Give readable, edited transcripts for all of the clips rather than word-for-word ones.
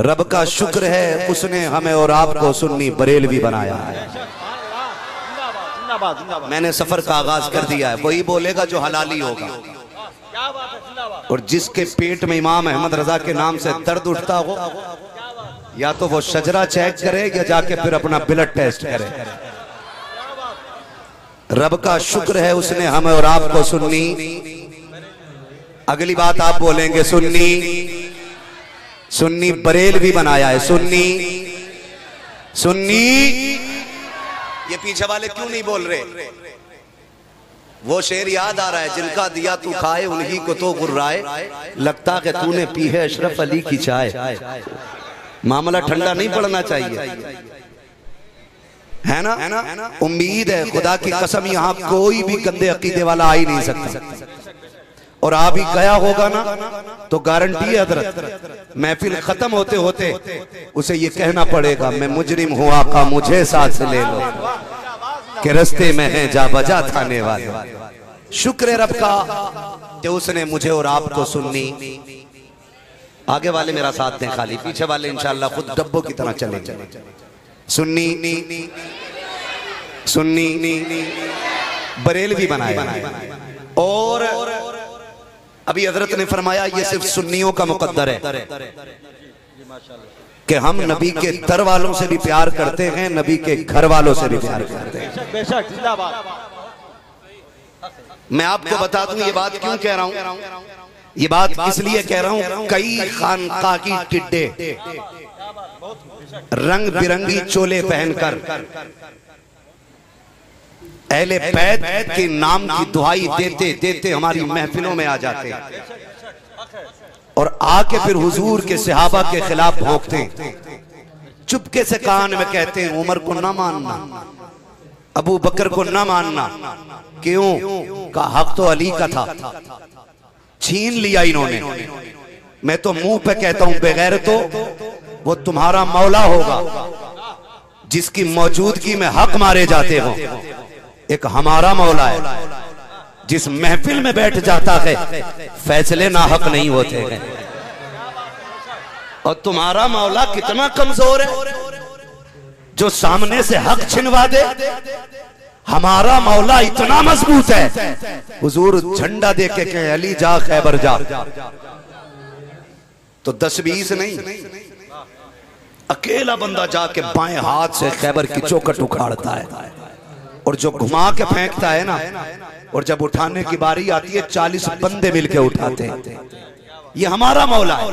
रब का शुक्र है उसने हमें और आपको सुन्नी बरेलवी बनाया है। मैंने सफर का आगाज कर दिया है, वही बोलेगा जो हलाली होगा। और जिसके पेट में इमाम अहमद रजा के नाम से दर्द उठता हो, या तो वो शजरा चेक करे या जाके फिर अपना ब्लड टेस्ट करे। रब का शुक्र है उसने हमें और आपको सुन्नी, अगली बात आप बोलेंगे सुन्नी, सुन्नी बरेलवी बनाया है। सुन्नी सुन्नी ये पीछे वाले क्यों नहीं बोल रहे? वो शेर याद आ रहा है, जिनका दिया तू खाए उन्हीं को तो गुर्राए, लगता कि तूने पी है अशरफ अली की चाय। मामला ठंडा नहीं पड़ना चाहिए, है ना? उम्मीद है खुदा की कसम यहाँ कोई भी गंदे अकीदे वाला आ ही नहीं सकता। और आ भी गया होगा ना तो गारंटी है हजरत महफिल खत्म होते होते उसे ये कहना पड़ेगा, मैं मुजरिम हूँ आका मुझे साथ ले लो, के रस्ते में है जा बजा थाने वाले। शुक्र है रब का कि उसने मुझे और आपको सुन्नी। आगे वाले मेरा साथ दें, खाली पीछे वाले इंशाल्लाह खुद डब्बों की तरह चले। सुन्नी सुन्नी बरेलवी बनाया। और अभी हजरत ने फरमाया ये सिर्फ सुन्नियों का मुकद्दर है कि हम नबी के दर वालों से भी प्यार करते हैं, नबी के घर वालों से भी प्यार करते हैं। मैं आपको बता दूं ये बात क्यों कह रहा हूं, ये बात इसलिए कह रहा हूं, कई खानका की टिड्डे रंग बिरंगी चोले पहनकर अहले बैत के नाम की दुहाई देते देते हमारी महफिलों में आ जाते और आके फिर हुजूर के सहाबा के खिलाफ भौंकते, चुपके से कान में कहते हैं उमर को ना मानना, अबू बकर को ना मानना। क्यों? का हक तो अली का था, छीन लिया इन्होंने। मैं तो मुंह पे कहता हूं बगैर तो वो तुम्हारा मौला होगा जिसकी मौजूदगी में हक मारे जाते हो। एक हमारा मौला है जिस महफिल में बैठ जाता है फैसले ना हक नहीं होते हैं। और तुम्हारा मौला कितना कमजोर है जो सामने से हक छिनवा दे। हमारा मौला इतना मजबूत है, हुजूर झंडा दे के कहे अली जा खैबर जा, तो 10-20 नहीं, अकेला बंदा जाके बाएं हाथ से खैबर की चौखट उखाड़ता है और जो घुमा के फेंकता है ना, और जब उठाने की बारी आती है 40 बंदे मिलके उठाते हैं। ये हमारा मौला है।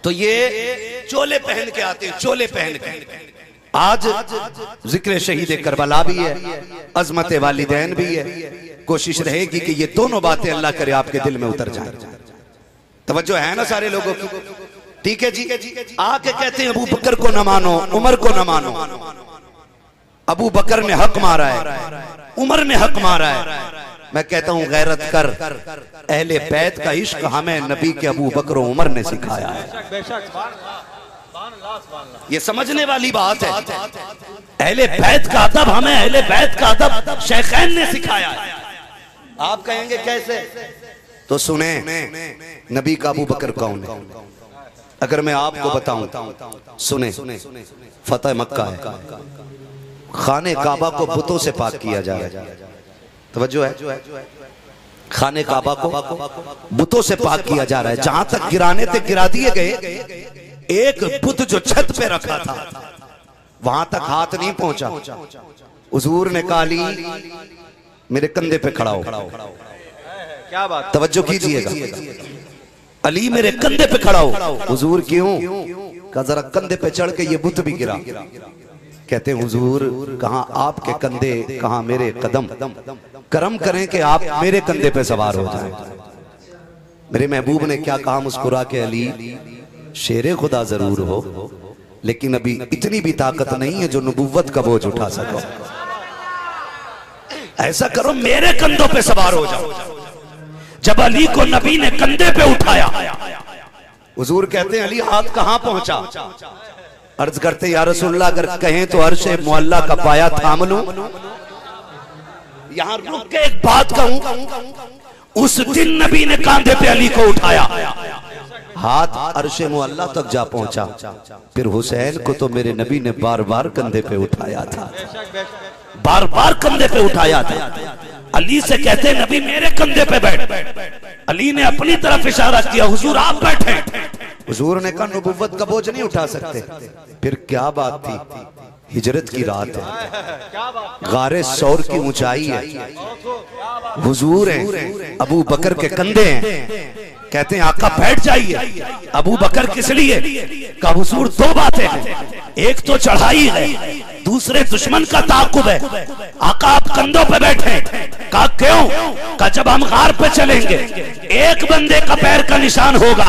तो ये चोले पहन के आते हैं, चोले पहन के। आज जिक्र शहीद करबला भी है, अजमत वालिदैन भी है। कोशिश रहेगी कि ये दोनों बातें अल्लाह करे आपके दिल में उतर जाए। तवज्जो है ना सारे लोगों की? ठीक है जी। आके कहते हैं अबू बकर को न मानो, उमर को न मानो। अबू बकर ने हक मारा है, उमर ने हक मारा है। मैं कहता हूं गैरत कर, अहले बैत का इश्क हमें नबी के अबू बकर उमर ने सिखाया है। ये समझने वाली बात है। अहले बैत का अदब हमें, अहले बैत का अदब शेखैन ने सिखाया है। आप कहेंगे कैसे? तो सुने नबी का अबू बकर कौन है। अगर मैं आपको बताऊं, सुने फतेह मक्का है, खाने काबा को बुतों से पाक किया जा रहा है। तवज्जो है, खाने काबा को बुतों से पाक किया जा रहा है। जहां तक गिराने थे गिरा दिए गए, एक बुत जो छत पे रखा था वहां तक हाथ नहीं पहुंचा। हुजूर ने कहा अली मेरे कंधे पे खड़ा हो। क्या बात, तवज्जो कीजिएगा। अली मेरे कंधे पे खड़ा हो। हुजूर क्यों? कहा जरा कंधे पे चढ़ के ये बुत भी गिरा। कहते हैं हुजूर कहां आपके कंधे, कहां मेरे कदम, करम करें कि आप मेरे कंधे पे सवार हो जाएं। मेरे महबूब ने क्या कहा मुस्कुरा के, अली शेरे खुदा जरूर हो लेकिन अभी इतनी भी ताकत नहीं है जो नबुव्वत का बोझ उठा सको। ऐसा करो मेरे कंधों पे सवार हो जाओ। जब अली को नबी ने कंधे पे उठाया, हुजूर कहते हैं अली हाथ कहां पहुंचा? अर्ज करते या रसूलल्लाह अगर कहें तो अर्शे मुअल्ला का पाया थाम लूं। यहां रुक के एक बात कहूं, उस दिन नबी ने कंधे पे अली को उठाया, हाथ अर्शे मुअल्ला तक जा पहुंचा। फिर हुसैन को तो मेरे नबी ने बार बार कंधे पे उठाया था, बार बार कंधे पे उठाया था। अली से कहते नबी मेरे कंधे पे बैठ। अली ने अपनी तरफ इशारा किया, हुजूर आप बैठे। हुजूर ने कहा नबुव्वत का बोझ नहीं उठा सकते। फिर क्या बात थी, हिजरत की रात है, गारे सौर की ऊंचाई है, हुजूर हैं, अबू बकर के कंधे हैं। कहते हैं आका बैठ जाइए। अबू बकर किस लिए? कहा हुजूर दो बातें हैं, एक तो चढ़ाई है, दूसरे दुश्मन का ताकुब है। आका आप कंधों पे बैठे। कहा क्यों? कहा जब हम गार पे चलेंगे एक बंदे का पैर का निशान होगा,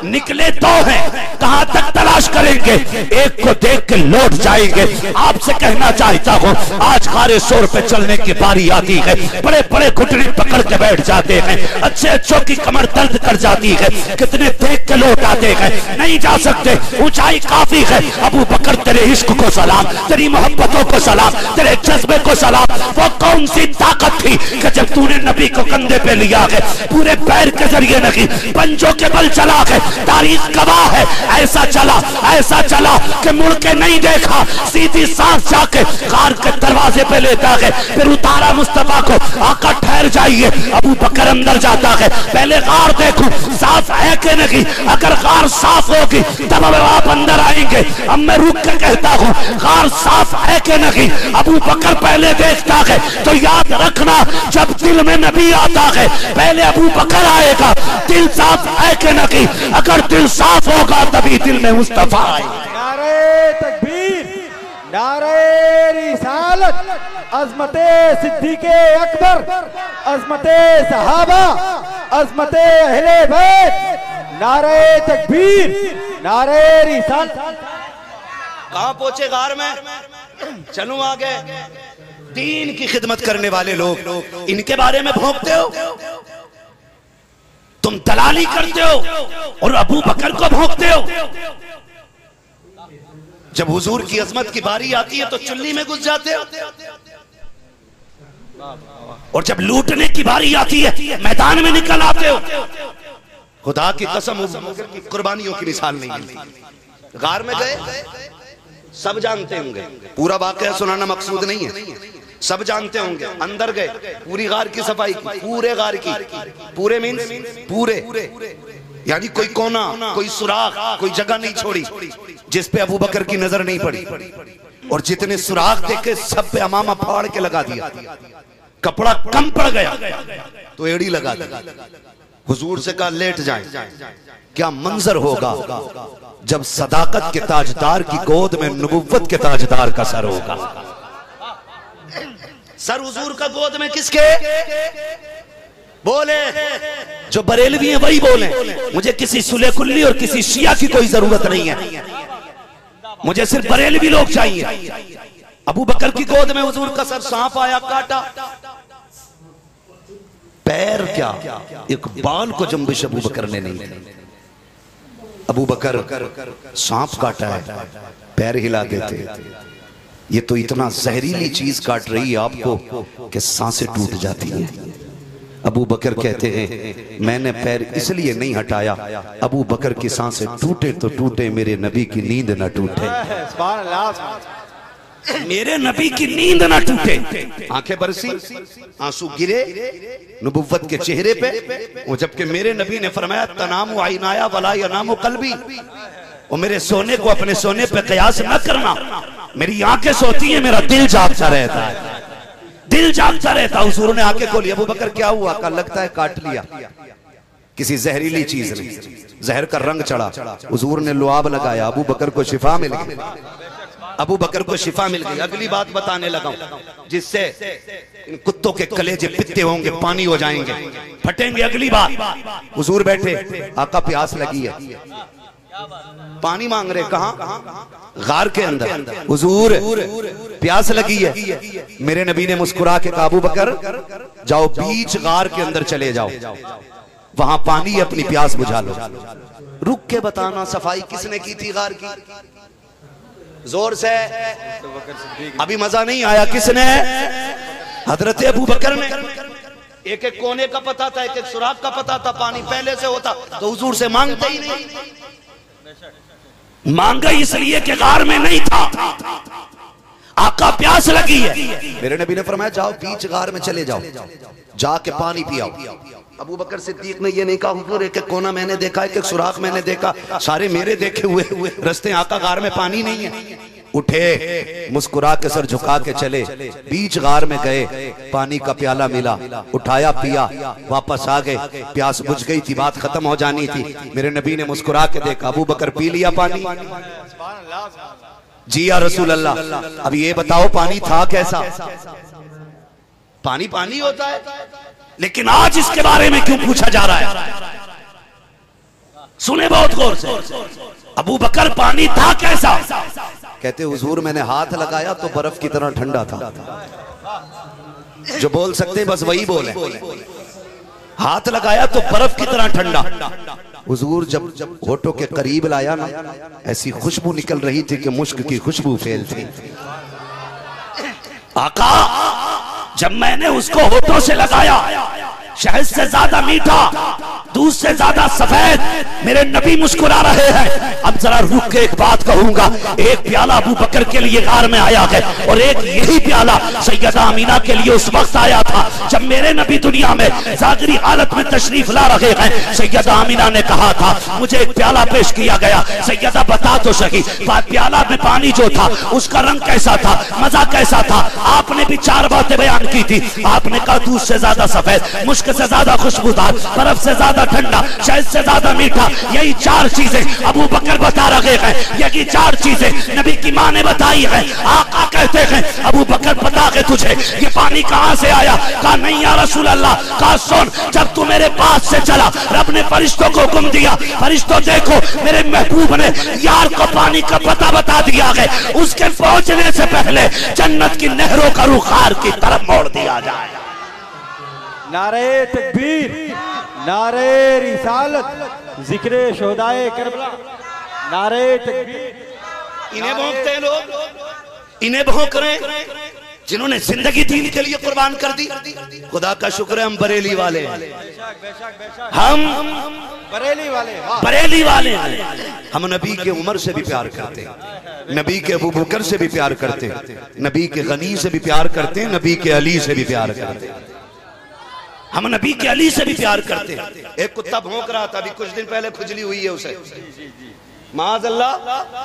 निकले दो हैं, कहां तक तलाश करेंगे? एक को देख के लौट जाएंगे। आपसे कहना चाहता हूं आज गारे शोर पे चलने की बारी आती है, बड़े बड़े घुटने पकड़ के बैठ जाते हैं, अच्छे अच्छों की कमर दर्द कर जाती है, कितने देख के लौट आते हैं, नहीं जा सकते, ऊंचाई काफी है। अबू बकर तेरे इश्क को सलाम, तेरी मोहब्बतों को सलाम, तेरे जज्बे को सलाम। वो कौन सी ताकत थी कि जब तूने नबी को कंधे पे लिया है, पूरे पैर के जरिए नहीं पंजों के बल चला है। तारीख गवाह है, ऐसा चला कि मुड़ के नहीं देखा, सीधी सांस जाके गार के दरवाजे पे लेता है। फिर उतारा मुस्तफा को, आका ठहर जाइए। अबू बकर अंदर जाता है, पहले गार देखूं साफ है कि नहीं, अगर गार साफ होगी तब आप अंदर आएंगे। अब मैं रुक के कहता हूं गार साफ है कि नहीं। अबू बकर पहले देखता है, तो याद रखना जब दिल में नबी आता है पहले अबू बकर आएगा। दिल साफ है कि नहीं? अगर दिल साफ होगा तभी दिल में मुस्तफा आएगा। नारे तकबीर, नारे रिसालत, अज़मते सिद्दीक़े अकबर, अज़मते सहाबा, अज़मते अहले बैत। नारे तकबीर, नारे रिसालत। कहां पहुंचे गार में? चलूं आगे। दीन की खिदमत करने वाले लोग इनके बारे में भोंकते हो, तुम दलाली करते हो और अबू बकर को भोंकते हो। जब हुजूर की अजमत की बारी आती है तो चुल्ली में घुस जाते हो, और जब लूटने की बारी आती है मैदान में निकल आते हो। खुदा की कसम कुर्बानियों की मिसाल नहीं मिलती। गार में गए, सब जानते होंगे, पूरा वाकया सुनाना मकसूद नहीं है, सब जानते होंगे। अंदर गए, पूरी गार की सफाई की, पूरे गार की, पूरे मीन्स पूरे, यानी कोई कोना, कोई सुराख, कोई जगह नहीं छोड़ी जिस पे अबू बकर की नजर नहीं पड़ी। और जितने सुराख देखे सब पे अमामा फाड़ के लगा दिया। कपड़ा कम पड़ गया तो एड़ी लगा दी। हुजूर से कहा लेट जाएं। क्या मंजर होगा जब सदाकत के ताजदार की गोद में नबुव्वत के ताजदार का सर होगा। सर हुजूर का गोद में किसके? बोले जो बरेलवी हैं वही बोले। मुझे किसी सुले कुल्ली और किसी शिया की कोई जरूरत नहीं है, मुझे सिर्फ बरेलवी लोग चाहिए। अबू बकर की गोद में हुजूर का सर, सांप आया काटा, पैर क्या एक बाल को जंबिश अबू बकर ने नहीं थी। अबू बकर सांप काटा है, पैर हिला देते। ये तो इतना जहरीली चीज काट रही है आपको कि सांसें टूट जाती हैं। अबू बकर कहते हैं मैंने पैर इसलिए नहीं हटाया, अबू बकर की सांसें टूटे तो टूटे, मेरे नबी की नींद न टूटे, मेरे नबी की नींद न टूटे। आंखें बरसी, आंसू गिरे नबुव्वत के चेहरे पे। वो जबकि मेरे नबी ने फरमाया तनामु आइनाया वला यनामु कल्बी, और मेरे सोने को अपने सोने पे कयास न करना, मेरी आंखें सोती हैं, मेरा दिल जागता रहता है, दिल जागता रहता। हुजूर ने आंखें खोली। अबू बकर क्या हुआ? का लगता है काट लिया किसी जहरीली चीज ने, जहर का रंग चढ़ा। हुजूर ने लुआब लगाया, अबू बकर को शिफा मिल गई, अबू बकर को शिफा मिल गई। अगली बात बताने लगा जिससे इन कुत्तों के कलेजे पित्ते होंगे, पानी हो जाएंगे, फटेंगे। अगली बात, हुजूर बैठे, आका प्यास लगी है, पानी मांग रहे। कहां? गार के अंदर। हुजूर प्यास लगी है। मेरे नबी ने मुस्कुरा के कहा अबू बकर जाओ बीच गार के अंदर चले जाओ, वहां पानी अपनी प्यास बुझा लो। रुक के बताना सफाई किसने की थी गार की? जोर से, अभी मजा नहीं आया। किसने? हजरत अबू बकर ने। एक एक कोने का पता था, एक एक सुराख का पता था, पानी पहले से होता तो हुजूर से मांगते ही नहीं। मांगा इसलिए कि गार में नहीं था, आका प्यास लगी है। मेरे नबी ने फरमाया जाओ बीच गार में चले जाओ, जाके पानी पियाओ। अबू बकर सिद्दीक ने ये नहीं कहा हुजूर एक एक कोना मैंने देखा, एक एक सुराख मैंने देखा, सारे मेरे देखे हुए रस्ते, आका गार में पानी नहीं है। उठे, मुस्कुरा के सर झुका के चले, बीच गार में गए, पानी का प्याला मिला, उठाया पिया, वापस आ गए। प्यास बुझ गई थी, बात खत्म हो जानी थी। मेरे नबी ने मुस्कुरा के देखा, अबू बकर पी लिया पानी। जी या रसूल अल्लाह, अब ये बताओ पानी था कैसा? पानी पानी होता है, लेकिन आज इसके बारे में क्यों पूछा जा रहा है? सुने बहुत गौर से, अबू बकर पानी था कैसा? कहते हुजूर मैंने हाथ लगाया तो बर्फ की तरह ठंडा था। जो बोल सकते बस वही बोले, हाथ लगाया तो बर्फ की तरह ठंडा। हुजूर जब होठों के करीब लाया ना, ऐसी खुशबू निकल रही थी कि मुश्क की खुशबू फैल थी। आका जब मैंने उसको होठों से लगाया, शहद से ज्यादा मीठा, दूध से ज्यादा सफेद, मेरे नबी मुस्कुरा रहे हैं। अब जरा रुक के एक बात कहूंगा, एक प्याला अबू बकर के लिए गार में आया है, और एक यही प्याला सैयदा अमीना के लिए उस वक्त आया था जब मेरे नबी दुनिया में जागरी हालत में तशरीफ ला रहे हैं। सैयदा अमीना ने कहा था मुझे एक प्याला पेश किया गया, सैयदा बता तो सही प्याला में पानी जो था उसका रंग कैसा था, मजा कैसा था? आपने भी 4 बातें बयान की थी। आपने कहा दूध से ज्यादा सफेद, मुश्क से ज्यादा खुशबूदार, बर्फ से ज्यादा ठंडा, शहद से ज्यादा मीठा। यही 4 चीजें अबू बकर बता रहे हैं, यही 4 चीजें नबी की मां ने बताई है। आका कहते हैं अबू बकर बता के तुझे ये पानी कहां से आया? कहा नहीं या रसूल अल्लाह। कहा सुन, जब तू मेरे पास से चला रब ने फरिश्तों को हुक्म दिया, फरिश्तों देखो मेरे महबूब ने यार को पानी का पता बता दिया है, उसके पहुंचने से पहले जन्नत की नहरों का रुख खार की तरफ मोड़ दिया जाए। नारे तकबीर, नारे रिसालत, जिक्रे शोदाए करबला, नारे तकबीर। इन्हें भौंकते हैं लोग, इन्हें भौंक रहे जिन्होंने जिंदगी दीन के लिए कुर्बान कर दी। खुदा का शुक्र है हम बरेली वाले हैं, हम बरेली वाले, बरेली वाले हैं। हम नबी के उमर से भी प्यार करते हैं, नबी के अबू बकर से भी प्यार करते हैं, नबी के गनी से भी प्यार करते हैं, नबी के अली से भी प्यार करते हैं। हम नबी के अली से भी प्यार करते हैं। एक कुत्ता भौंक रहा था, अभी कुछ दिन पहले खुजली हुई है उसे, माज़अल्लाह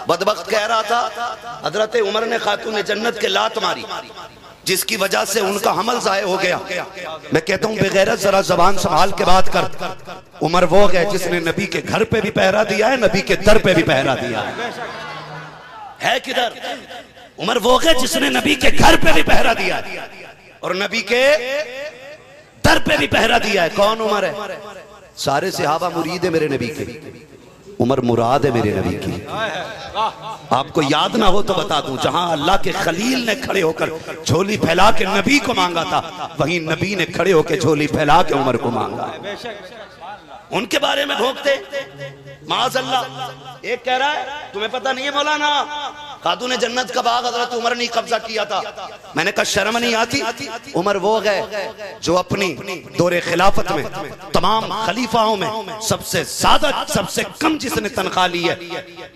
बदबख्त कह रहा था हजरत उमर ने खातून जन्नत के लात मारी, जिसकी वजह से उनका हमल ज़ाय हो गया। मैं कहता हूँ बेगैरत जरा जबान संभाल के बात कर। उमर वो है जिसने नबी के घर पे भी पहरा दिया है, नबी के दर पे भी पहरा दिया है किधर? उमर वो है जिसने नबी के घर पे भी पहरा दिया है और नबी के दर पे भी पहरा दिया है। कौन उमर है? सारे सहाबा मुरीद है मेरे नबी के, उमर मुराद है मेरे नबी की। आपको याद ना हो तो बता दूं, जहां अल्लाह के खलील ने खड़े होकर झोली फैला के नबी को मांगा था, वहीं नबी ने खड़े होकर झोली फैला के उमर को मांगा। उनके बारे में भोंकते माज़अल्लाह। एक कह रहा है तुम्हें पता नहीं है मौलाना, खातून जन्नत का बाग हजरत उमर ने कब्जा किया था। मैंने कहा शर्म नहीं आती? उमर वो गए जो अपनी दौरे खिलाफत में तमाम खलीफाओं में सबसे ज्यादा, सबसे कम जिसने तनख्वाह ली है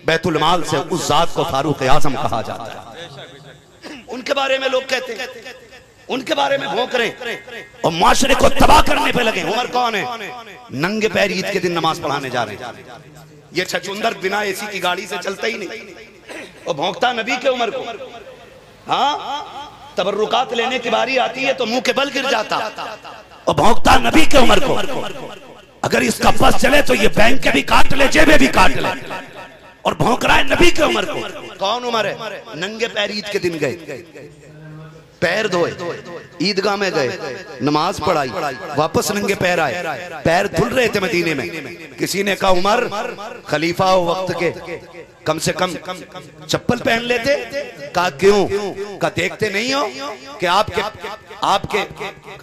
बैतुल माल से, उस जात को फारूक आजम कहा जाता है। उनके बारे में लोग कहते हैं, उनके बारे में भौंक रहे और माशरे को तबाह करने पे लगे। उमर कौन है? नंगे पैर ईद के दिन नमाज पढ़ाने जा रहे हैं। ये छछुंदर बिना एसी की गाड़ी से चलता ही नहीं और भौंकता नबी के उमर को। हाँ, तबर्रुकात लेने की बारी आती है तो मुंह के बल गिर जाता और भौंकता नबी के उमर को। अगर इसका बस चले तो ये बैंक के भी काट ले, जेबे भी काट ले, और भौंक रहा है नबी के उमर को। कौन उमर है? नंगे पैर ईद के दिन गए, पैर धोए, ईदगाह में गए, नमाज पढ़ाई, वापस नंगे पैर आए। पैर धुल रहे थे मदीने में। किसी ने कहा उमर खलीफा हो वक्त के, कम से कम चप्पल पहन लेते। कहा क्यों? कहा देखते नहीं हो कि आपके आपके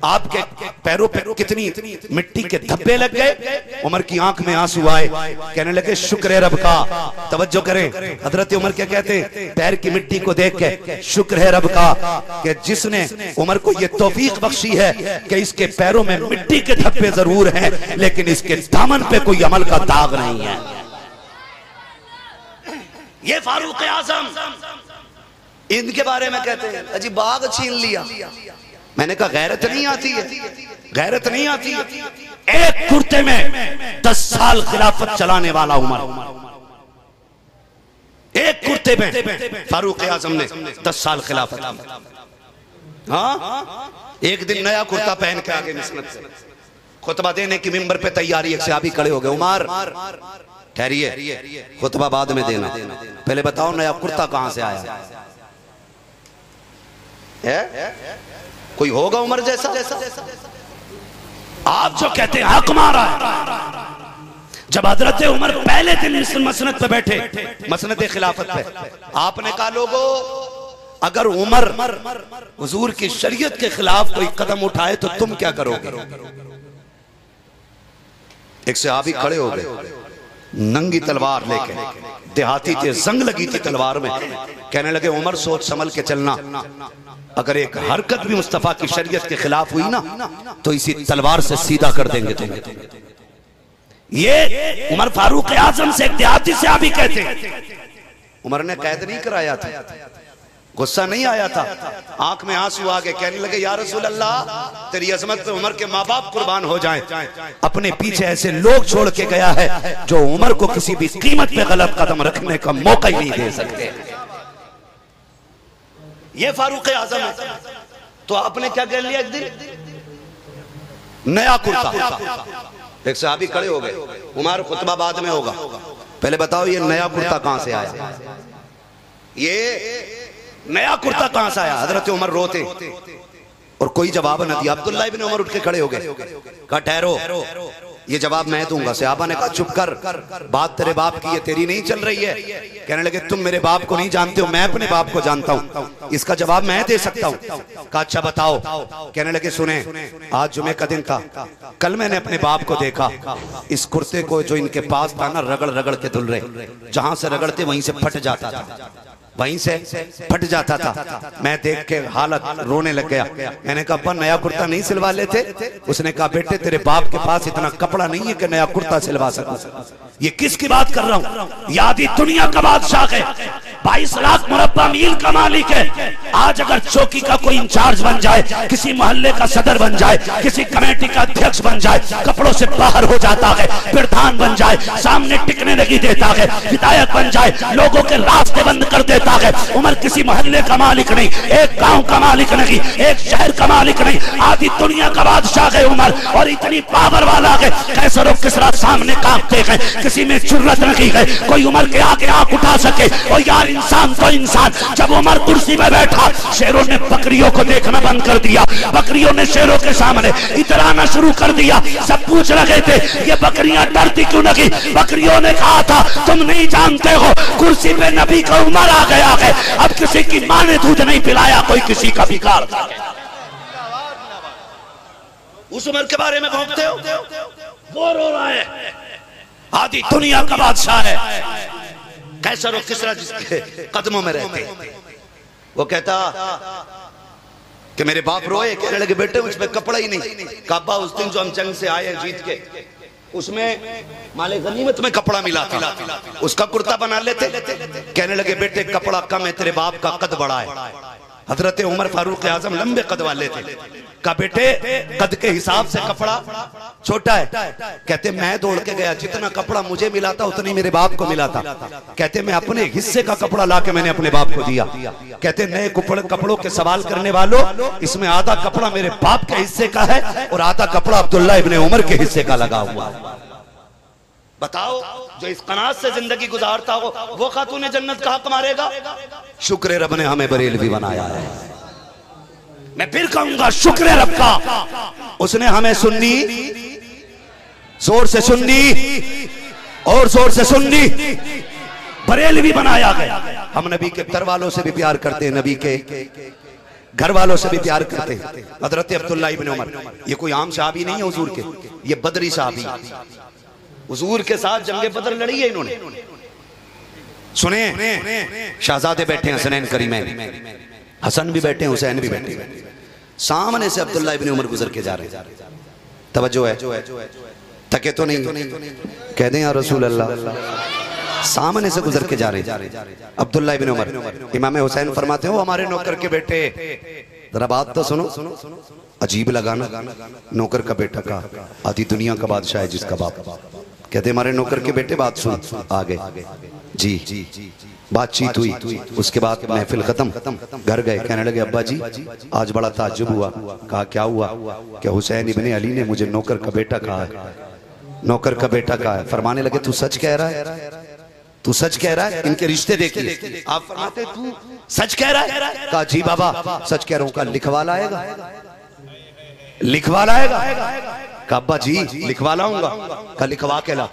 आपके पैरों पे कितनी मिट्टी के धब्बे लग गए। उमर की आंख में आंसू आए, कहने लगे शुक्र है रब का। तवज्जो करें, हजरत उमर क्या कहते हैं? पैर की मिट्टी को देख के शुक्र है रब का कि जिसने उमर को ये तौफीक बख्शी है कि इसके पैरों में मिट्टी के धब्बे जरूर हैं, लेकिन इसके दामन पे कोई अमल का दाग नहीं है। ये फारूक आजम, इनके बारे में कहते हैं अजी बाग छीन लिया। मैंने कहा गैरत नहीं आती है, गैरत नहीं आती है। एक कुर्ते में 10 साल खिलाफत चलाने वाला उमर, एक कुर्ते में फारूक आजम ने 10 साल खिलाफत। हाँ, एक दिन नया कुर्ता पहन के आगे मिसनत से खुतबा देने की मिंबर पे तैयारी, एक सहाबी खड़े हो गए। उमर ठहरिए, खुतबा बाद में देना, पहले बताओ नया कुर्ता कहां से आया है? कोई होगा उमर जैसा? आप जो कहते हैं हक मारा है। जब हजरत उमर पहले दिन मसनद पे बैठे, मसनद खिलाफत पे, आपने कहा लोगों अगर उमर हुजूर की शरीयत के खिलाफ कोई कदम उठाए तो तुम क्या करोगे? एक सहाबी खड़े हो गए, नंगी तलवार लेके, देहाती थे, जंग लगी थी तलवार में। कहने लगे उमर सोच संभल के चलना, अगर एक हरकत भी मुस्तफा की शरीयत के खिलाफ हुई ना तो इसी तलवार से सीधा कर देंगे तुम्हें। ये उमर फारूक आजम से एक देहाती से अभी कहते, उमर ने कैद नहीं कराया था, गुस्सा नहीं आया था, आंख में आंसू आ गए। कहने लगे या रसूल अल्लाह तेरी अजमत पे उमर के माँ बाप कुर्बान हो जाएं। अपने पीछे ऐसे लोग छोड़ के गया है जो उमर को किसी भी कीमत पे गलत कदम रखने का मौका ही नहीं दे सकते। ये फारूक आजम है। तो आपने क्या कह लिया? एक दिन नया कुर्ता, एक सहाबी खड़े हो गए, उमर खुतबा बाद में होगा, पहले बताओ ये नया कुर्ता कहां से आया? ये नया कुर्ता कहां से आया? हजरत उमर रोते और कोई जवाब न दिया। अब्दुल्लाह इब्न उमर उठ के खड़े हो गए, कहा ठहरो, ये जवाब मैं दूंगा। सहाबा ने कहा चुप कर, बात तेरे बाप की है, तेरी नहीं चल रही है। कहने लगे तुम मेरे बाप को नहीं जानते हो, मैं अपने बाप को जानता हूं, इसका जवाब मैं दे सकता हूं। कहा अच्छा बताओ। कहने लगे सुने, आज जुमे का दिन था, कल मैंने अपने बाप को देखा, इस कुर्ते को जो इनके पास था ना रगड़ रगड़ के धुल रहे, जहां से रगड़ते वहीं से फट जाता था, वहीं से फट जाता था। मैं देख के हालत रोने लग गया। मैंने कहा अपन नया कुर्ता नहीं सिलवा लेते? उसने कहा बेटे तेरे बाप के पास इतना कपड़ा नहीं है कि नया कुर्ता सिलवा सकूं। ये किसकी बात कर रहा हूं? यादी दुनिया का बादशाह है, 22 लाख मुरब्बा मील का मालिक है। आज अगर चौकी का कोई इंचार्ज बन जाए, किसी मोहल्ले का सदर बन जाए, किसी कमेटी का अध्यक्ष बन जाए, कपड़ों से बाहर हो जाता है, प्रधान बन जाए, सामने टिकने नहीं देता है, विधायक बन जाए, लोगों के रास्ते बंद कर देता है। उमर किसी मोहल्ले का मालिक नहीं, एक गांव का मालिक नहीं, एक शहर का मालिक नहीं, आधी दुनिया का बादशाह है उमर। और इतनी पावर वाला है, कैसर और किसरा सामने कांपते हैं, किसी में जुर्रत नहीं है कोई उमर के आगे आंख उठा सके। और यार इंसान तो इंसान, जब उमर कुर्सी में बैठा, शेरों ने बकरियों को देखना बंद कर दिया, बकरियों ने शेरों के सामने इतराना शुरू कर दिया। सब पूछ रहे थे ये बकरियां डरती क्यों नहीं? बकरियों ने कहा था तुम नहीं जानते हो, कुर्सी पे नबी का उमर आ गया है, अब किसी की मां ने दूध नहीं पिलाया, कोई किसी का बिगाड़ था। उस उमर के बारे में भोंकते हो, वो रो रहा है, आधी दुनिया का बादशाह है, कैसर और किसरा जिसके कदमों में रहते। वो कहता कि मेरे बाप रोए। कहने लगे बेटे उसमें कपड़ा ही नहीं। काबा उस दिन जो हम जंग से आए जीत के, उसमें माले गनीमत में कपड़ा मिला था, उसका कुर्ता बना लेते। कहने लगे बेटे कपड़ा कम है, तेरे बाप का कद बड़ा है। हजरत उमर फारूक आजम लंबे कद वाले थे। कहा बेटे कद के हिसाब से कपड़ा छोटा है। कहते मैं दौड़ के गया, जितना कपड़ा मुझे मिला था उतनी मेरे बाप को मिला था। कहते मैं अपने हिस्से का कपड़ा लाके मैंने अपने बाप को दिया। कहते नए कपड़ों के सवाल करने वालों, इसमें आधा कपड़ा मेरे बाप के हिस्से का है और आधा कपड़ा अब्दुल्ला इब्ने उमर के हिस्से का लगा हुआ। बताओ जो इस कनात से जिंदगी गुजारता हो वो खातून जन्नत का हक मारेगा? शुक्र रब ने हमें बरेलवी बनाया है। मैं फिर कहूंगा शुक्र रब का, उसने हमें सुन्नी, जोर से सुन्नी और जोर से सुन्नी बरेलवी बनाया गया। हम नबी के घर वालों से भी प्यार करते हैं, नबी के घर वालों से भी प्यार करते हैं। हजरत अब्दुल्ला इब्न उमर ये कोई आम सहाबी नहीं है हुजूर के, ये बदरी सहाबी, हुजूर के साथ जंगे बदर लड़ी है इन्होंने। सुने शहजादे बैठे हैं हसनैन करीमैन, हसन भी बैठे, हुसैन भी बैठे, सामने से अब्दुल्ला इब्न उमर गुजर के जा रहे हैं। तवज्जो है, थके तो नहीं, कह दें या रसूल अल्लाह। सामने से गुजर के जा रहे हैं अब्दुल्ला इब्न उमर। इमाम हुसैन फरमाते हो हमारे नौकर के बेटे, जरा बात तो सुनो। अजीब लगा ना, नौकर का बेटा का, आधी दुनिया का बादशाह है जिसका बाप। कहते हमारे नौकर के बेटे, बात सुन। आ गए जी, बातचीत हुई, उसके बाद महफिल खत्म, घर गए। कहने लगे अब्बा जी आज बड़ा ताज्जुब हुआ। कहा क्या हुआ? क्या हुसैन इब्ने अली ने मुझे नौकर का बेटा कहा है, नौकर का बेटा कहा है। फरमाने लगे तू सच कह रहा है, तू सच कह रहा है? इनके रिश्ते देखिए, आप फरमाते तू सच कह रहा है? कहा जी बाबा सच कह रहा हूं। कहा लिखवा लाएगा, लिखवा लाएगा? कहा अब्बा जी लिखवा लाऊंगा। कहा लिखवा के ला।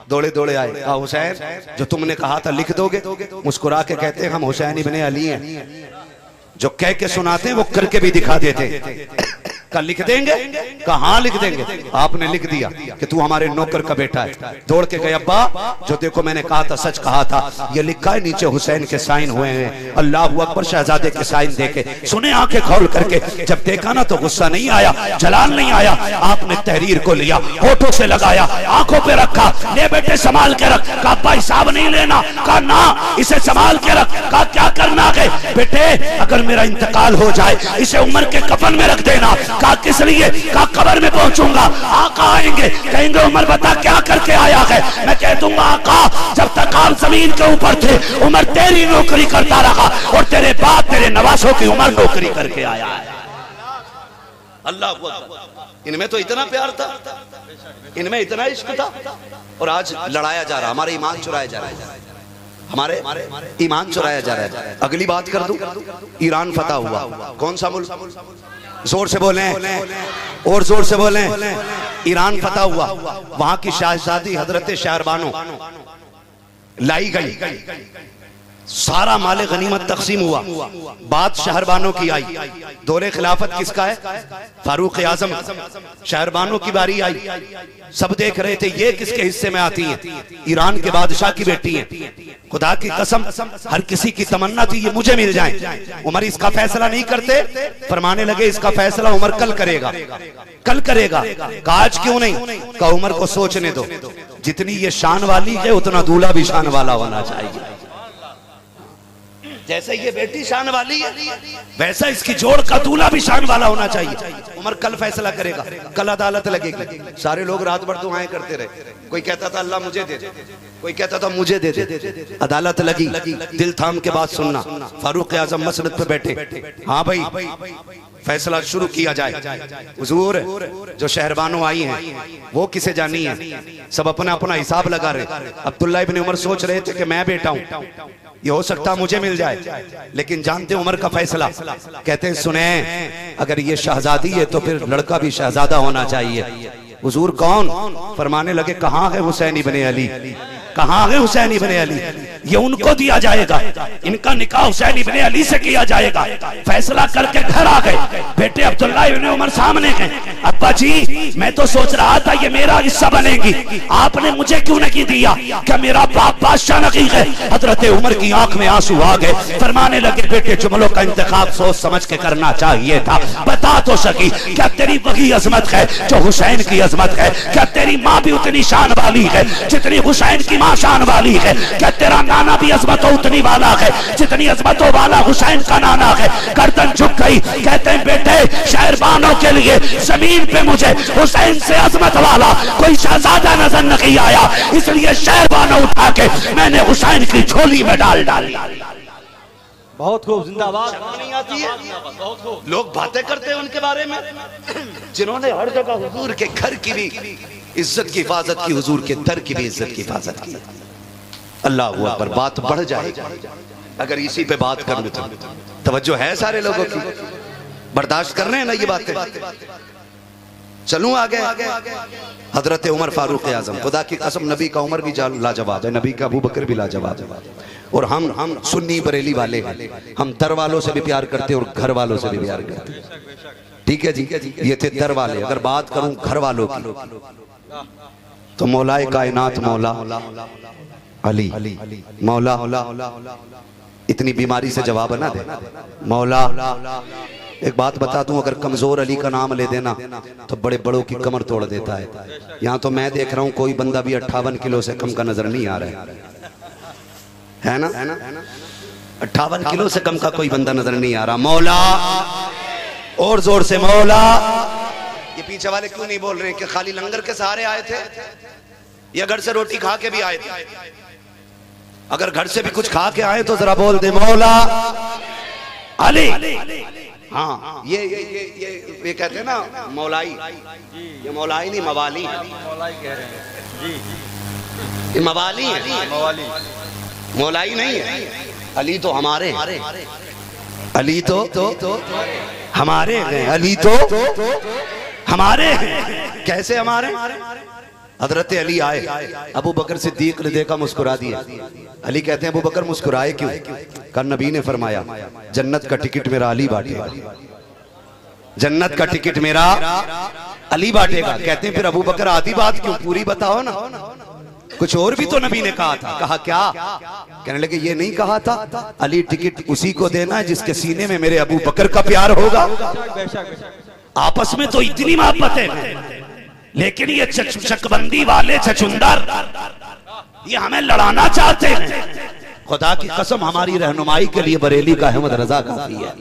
दौड़े दौड़े आए। कहा हुसैन जो तुमने कहा था लिख दोगे? मुस्कुरा के कहते हैं हम हुसैन इब्ने अली हैं, जो कह के सुनाते हैं वो करके भी दिखा देते। कहा लिख देंगे? कहा हाँ लिख देंगे। आपने लिख दिया कि तू हमारे नौकर का बेटा है। दौड़ के गए अब्बा जो देखो मैंने कहा था सच कहा था, ये लिखा है नीचे हुसैन के साइन हुए हैं। अल्लाह अकबर, शहजादे के साइन देखे सुने आंखें खोल करके। जब देखा ना तो गुस्सा नहीं आया, जलाल नहीं आया। आपने तहरीर को लिया, होठों से लगाया, आंखों पे रखा, ले बेटे संभाल के रख। कहा अब्बा हिसाब नहीं लेना। कहा ना इसे संभाल के रख। कहा क्या करना है बेटे? अगर मेरा इंतकाल हो जाए इसे उमर के कफन में रख देना। कहा किस लिए? कहा कब्र में पहुंचूंगा, आका आएंगे कहेंगे उमर बता क्या करके आया है। मैं कह दूंगा आका जब तक आप जमीन के ऊपर थे उमर तेरी नौकरी करता रहा और तेरे बाद तेरे नवासों की उमर नौकरी करके आया है। अल्लाह, इनमें तो इतना प्यार था, इनमें इतना इश्क था, और आज लड़ाया जा रहा, हमारे ईमान चुराया जा रहा है, हमारे ईमान चुराया जा रहा है। अगली बात कर दूं, ईरान फतह हुआ। कौन सा मुल्क? जोर से बोलें और जोर से बोलें। ईरान फतह हुआ, वहां की शहजादी हजरत शहरबानो लाई गई, सारा माले गनीमत तकसीम हुआ। बात शहरबानों की आई। दौरे खिलाफत किसका है? फारूक आजम। शहरबानों की बारी आई, सब देख रहे थे ये किसके हिस्से में आती हैं? ईरान के बादशाह की बेटी हैं। खुदा की कसम हर किसी की तमन्ना थी ये मुझे मिल जाए। उमर इसका फैसला नहीं करते, फरमाने लगे इसका फैसला उमर कल करेगा, कल करेगा। कहा आज क्यों नहीं? कहा उमर को सोचने दो, जितनी ये शान वाली है उतना दूल्हा भी शान वाला होना चाहिए। जैसे ये बेटी शान वाली है वैसा इसकी जोड़ का दूल्हा भी शान वाला होना चाहिए। उमर कल फैसला करेगा, कल अदालत लगेगी। सारे लोग रात भर दुआएं करते रहे। कोई कहता था अल्लाह मुझे दे दे, कोई कहता था मुझे दे दे। अदालत लगी, दिल थाम के बात सुनना। फारूक आजम मसनद पे बैठे, हाँ भाई फैसला शुरू किया जाए। हुजूर जो शहरबानों आई हैं वो किसे जानी है? सब अपना अपना हिसाब लगा रहे। अब्दुल्ला इब्न उमर सोच रहे थे कि मैं बेटा हूं, ये हो सकता मुझे मिल जाए, लेकिन जानते उमर का फैसला। कहते हैं सुने अगर ये शहजादी है तो फिर लड़का भी शहजादा होना चाहिए। हुजूर कौन? फरमाने लगे कहाँ है हुसैन इब्ने अली, कहाँ है हुसैन इब्ने अली? ये उनको दिया जाएगा, इनका निकाह हुसैन इब्ने अली से किया जाएगा। फैसला करके घर आ गए। बेटे अब्दुल्ला इब्ने उमर सामने गए, अब्बा जी मैं तो सोच रहा था ये मेरा हिस्सा बनेगी, आपने मुझे क्यों नहीं दिया? क्या मेरा बाप बादशाह नहीं है? हजरत उमर की आंख में आंसू आ गए। फरमाने लगे बेटे जुमलों का इंतखाब सोच समझ के करना चाहिए था। बता तो सकी क्या तेरी वही अजमत है जो हुसैन की अजमत है? क्या तेरी माँ भी उतनी शान वाली है जितनी हुसैन की माँ शान वाली है? क्या तेरा नाना भी अजमतों उतनी वाला है जितनी अजमतों वाला हुसैन का नाना है? गर्दन झुक गई। कहते हैं बेटे शहरबानों के लिए जमीन पे मुझे हुसैन से अजमत वाला कोई शहजादा नजर नहीं आया, इसलिए शहरबानों उठा के मैंने हुसैन की झोली में डाल डाली। बहुत खूब, जिंदाबाद। नहीं आती है, लोग बातें करते हैं उनके बारे में जिन्होंने हर जगह हुजूर के घर की भी इज्जत की हिफाजत की, हुजूर के दर की भी इज्जत की हिफाजत की। अल्लाह अकबर, बात बढ़ जाएगी अगर इसी पे बात कर लूं तो। तवज्जो है सारे लोगों की, बर्दाश्त कर रहे हैं ना ये बातें? चलूं आगे। हजरत उमर फारूक आजम, खुदा की कसम नबी का उमर भी लाजवाब है, नबी का अबू बकर भी लाजवाब है। और हम सुन्नी बरेली वाले हैं, हम दर वालों से भी प्यार करते हैं और घर वालों से भी प्यार करते हैं। ठीक है जी, ये थे दर वाले। अगर बात करूं घर वालों की तो मौलाए कायनात मौला अली, मौला इतनी बीमारी से जवाब ना दे। मौला एक बात बता दूं, अगर कमजोर अली का नाम ले देना तो बड़े बड़ों की कमर तोड़ देता है। यहाँ तो मैं देख रहा हूँ कोई बंदा भी 58 किलो से कम का नजर नहीं आ रहा है ना? 58 किलो से कम का कोई बंदा नजर नहीं आ रहा। मौला और जोर से मौला। ये पीछे वाले क्यों नहीं बोल रहे कि खाली लंगर के सहारे आए थे या घर से रोटी खा के भी आए थे? अगर घर से भी कुछ खा के आए तो जरा बोल दे मौला अली। हाँ ये कहते हैं ना मौलाई, ये मौलाई नहीं मवाली, मौलाई कह रहे हैं जी, ये मवाली है, मौलाई नहीं है। अली तो हमारे, अली तो हमारे हैं, अली तो हमारे हैं। कैसे हमारे? हजरत अली आए, अबू बकर सिद्दीक ने देखा, मुस्कुरा दिया। अली कहते हैं अबू बकर मुस्कुराए क्यों? कहा नबी ने फरमाया जन्नत का टिकट मेरा अली बांटेगा, जन्नत का टिकट मेरा अली बांटेगा। कहते हैं फिर अबू बकर आधी बात क्यों, पूरी बताओ ना। कुछ और भी तो नबी ने कहा था। कहा क्या? कहने लगे ये नहीं कहा था अली टिकट उसी को देना है जिसके सीने में मेरे अबू बकर का प्यार होगा। आपस में तो इतनी मोहब्बत है, लेकिन ये चकबंदी वाले छछुंदर ये हमें लड़ाना चाहते हैं। खुदा की कसम हमारी रहनुमाई के लिए बरेली का अहमद रजा काफी है।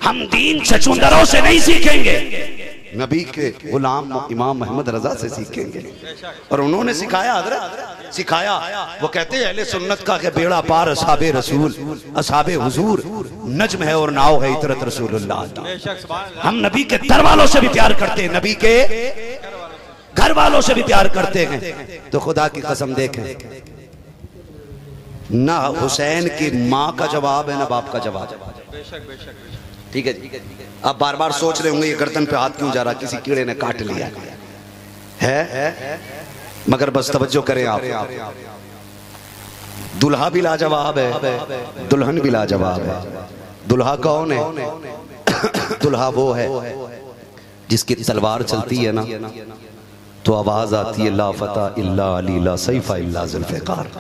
हम दीन छछुंदरों से नहीं सीखेंगे, नबी के गुलाम इमाम मोहम्मद रजा से सीखेंगे। और उन्होंने सिखाया, हजरत सिखाया। वो कहते हैं अहले सुन्नत का के बेड़ा पार असहाबे रसूल, असहाबे हुजूर नज्म है और नाव है इतरत रसूलुल्लाह। हम नबी के दर वालों से भी प्यार करते हैं, नबी के घर वालों से भी प्यार करते हैं। तो खुदा की कसम देखें, ना हुसैन की माँ का जवाब है ना बाप का जवाब। ठीक है जी। आप बार बार सोच रहे होंगे ये गर्दन पे हाथ क्यों जा रहा, किसी कीड़े ने काट लिया है, मगर बस तवज्जो करें आप। दुल्हा भी लाजवाब है, दुल्हन भी लाजवाब है। दुल्हा कौन है? दुल्हा वो है जिसकी तलवार चलती है ना तो आवाज आती है ला फता इल्ला अली ला सैफा इल्ला जुल्फ़िकार।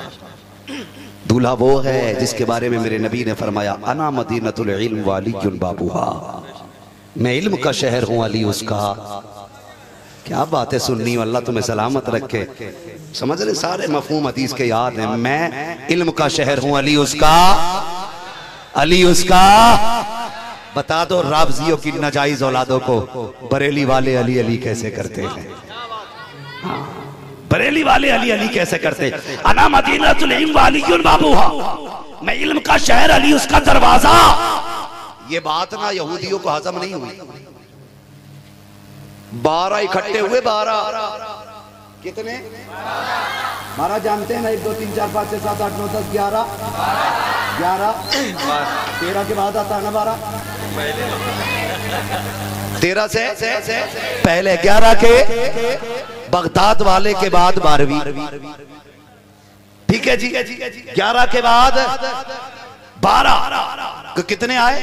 दूल्हा वो है जिसके बारे में मेरे नबी ने फरमाया अना मदीनतुल इल्म वालियुन बाबूहा, मैं इल्म का शहर हूँ अली उसका। क्या बात है सुन्नी, अल्लाह तुम्हें सलामत रखे। समझ रहे सारे मफहूम हदीस के याद हैं। मैं इल्म का शहर हूँ अली उसका, अली उसका। बता दो राबजियों की नाजायज औलादों को बरेली वाले अली अली कैसे करते हैं। बरेली वाले अली अली कैसे करते? अना मदीनतुल इल्म वालियुन बाबूहा, मैं इल्म का शहर अली उसका दरवाजा। ये बात ना यहूदियों को हजम नहीं हुई। 12 इकट्ठे हुए, 12 कितने? 12 जानते हैं ना, 1 2 3 4 5 6 7 8 9 10 11 13 के बाद आता है ना 12। 13 से पहले 11 के बगदाद वाले के बाद 12वीं। ठीक है जी। 11 के बाद 12 कितने आए?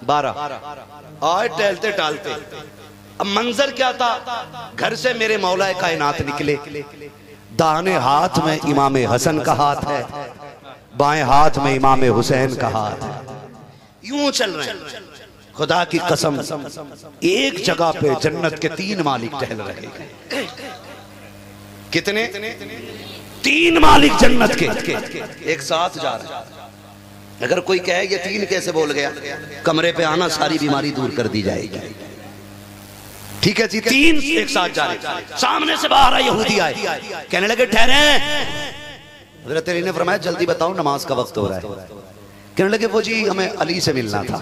12 आए टहलते टालते। अब मंजर क्या था? घर से मेरे मौला कायनात निकले, दाहिने हाथ में इमाम हसन का हाथ है, बाएं हाथ में इमाम हुसैन का हाथ है। यूं चल रहे हैं। खुदा की कसम एक जगह पे जन्नत के 3 मालिक टहल रहे हैं। कितने? 3 मालिक जन्नत के एक साथ जा रहे हैं। अगर कोई कहे ये 3 कैसे बोल गया, कमरे पे आना, सारी बीमारी दूर कर दी जाएगी। ठीक है जी। 3 एक साथ जा रहे। सामने से बाहर यहूदी आए, कहने लगे ठहरे। हज़रत अली ने फरमाया जल्दी बताओ नमाज का वक्त हो रहा है। कहने लगे वो जी हमें अली से मिलना था।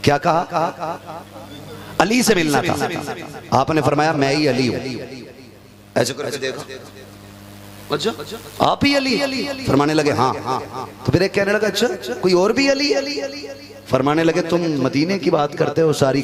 क्या कहा? अली से मिलना था। आपने फरमाया मैं ही अली हूं। ऐसे करके देखो, अच्छा आप ही अली? फरमाने लगे हाँ। तो फिर एक कहने लगा अच्छा कोई और भी अली? फरमाने लगे तुम मदीने की बात करते हो, सारी